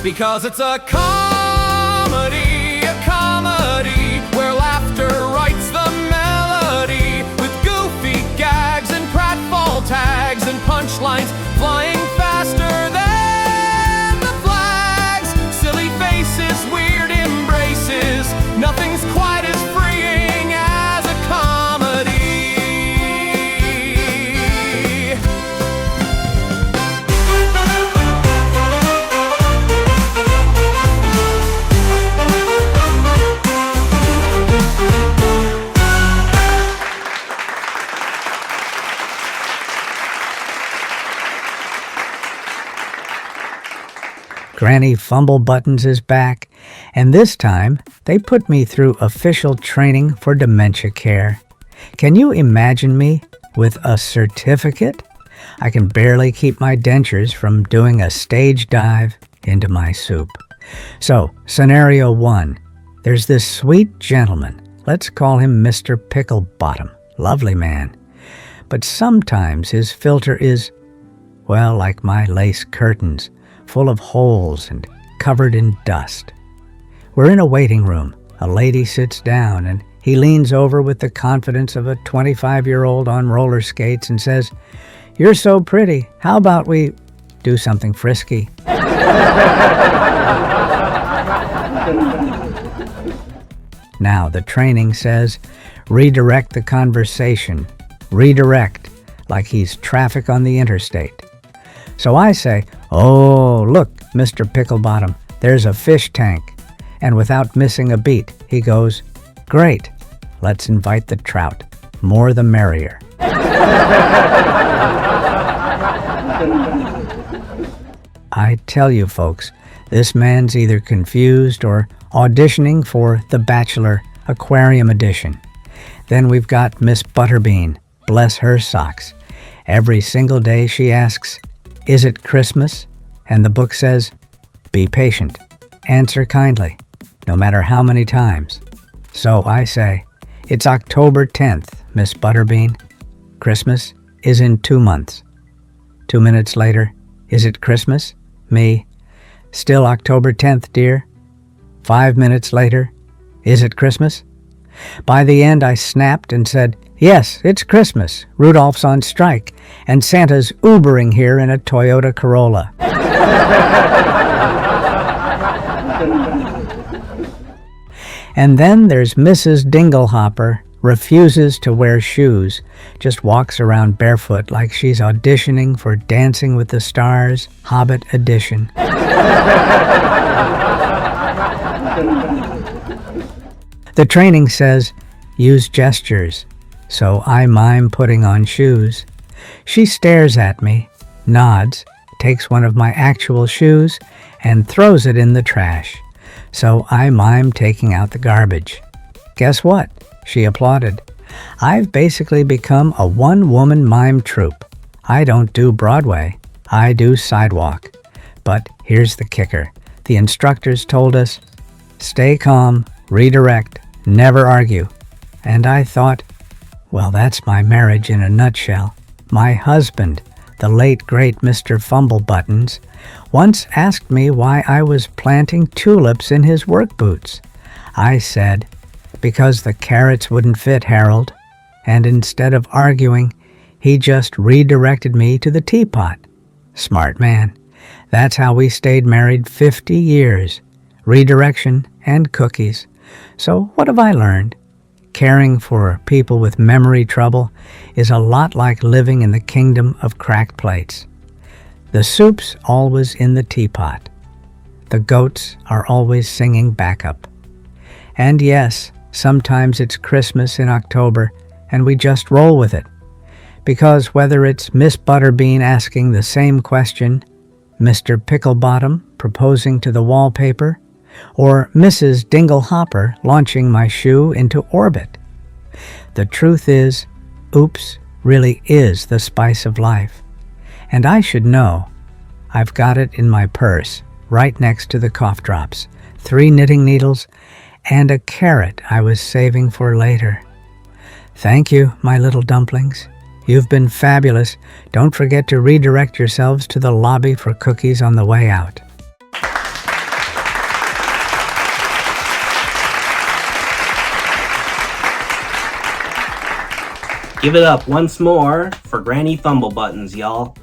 Because it's a comedy where laughter writes the melody, with goofy gags and pratfall tags and punchlines flying faster than the flags. Silly faces, weird embraces, nothing's quite as freeing as a comedy. Granny Fumblebuttons is back, and this time they put me through official training for dementia care. Can you imagine me with a certificate? I can barely keep my dentures from doing a stage dive into my soup. So, scenario 1. There's this sweet gentleman. Let's call him Mr. Picklebottom. Lovely man. But sometimes his filter is, well, like my lace curtains, full of holes and covered in dust. We're in a waiting room. A lady sits down and he leans over with the confidence of a 25-year-old on roller skates and says, "You're so pretty. How about we do something frisky?" Now, the training says, redirect the conversation. Redirect, like he's traffic on the interstate. So I say, "Oh, look, Mr. Picklebottom, there's a fish tank." And without missing a beat, he goes, "Great, let's invite the trout. More the merrier." I tell you folks, this man's either confused or auditioning for The Bachelor Aquarium Edition. Then we've got Miss Butterbean, bless her socks. Every single day she asks, "Is it Christmas?" And the book says, "Be patient. Answer kindly, no matter how many times." So I say, "It's October 10th, Miss Butterbean. Christmas is in 2 months." 2 minutes later, "Is it Christmas?" Me, "Still October 10th, dear." 5 minutes later, "Is it Christmas?" By the end, I snapped and said, "Yes, it's Christmas. Rudolph's on strike, and Santa's Ubering here in a Toyota Corolla." And then there's Mrs. Dinglehopper, refuses to wear shoes, just walks around barefoot like she's auditioning for Dancing with the Stars, Hobbit Edition. The training says, use gestures, so I mime putting on shoes. She stares at me, nods, takes one of my actual shoes, and throws it in the trash. So I mime taking out the garbage. Guess what? She applauded. I've basically become a one-woman mime troupe. I don't do Broadway, I do sidewalk. But here's the kicker. The instructors told us, stay calm, redirect, never argue. And I thought, well, that's my marriage in a nutshell. My husband, the late great Mr. Fumblebuttons, once asked me why I was planting tulips in his work boots. I said, because the carrots wouldn't fit, Harold. And instead of arguing, he just redirected me to the teapot. Smart man. That's how we stayed married 50 years. Redirection and cookies. So what have I learned? Caring for people with memory trouble is a lot like living in the kingdom of cracked plates. The soup's always in the teapot. The goats are always singing backup. And yes, sometimes it's Christmas in October, and we just roll with it. Because whether it's Miss Butterbean asking the same question, Mr. Picklebottom proposing to the wallpaper, or Mrs. Dinglehopper launching my shoe into orbit, the truth is, oops really is the spice of life. And I should know. I've got it in my purse, right next to the cough drops, 3 knitting needles, and a carrot I was saving for later. Thank you, my little dumplings. You've been fabulous. Don't forget to redirect yourselves to the lobby for cookies on the way out. Give it up once more for Granny Fumblebuttons, y'all.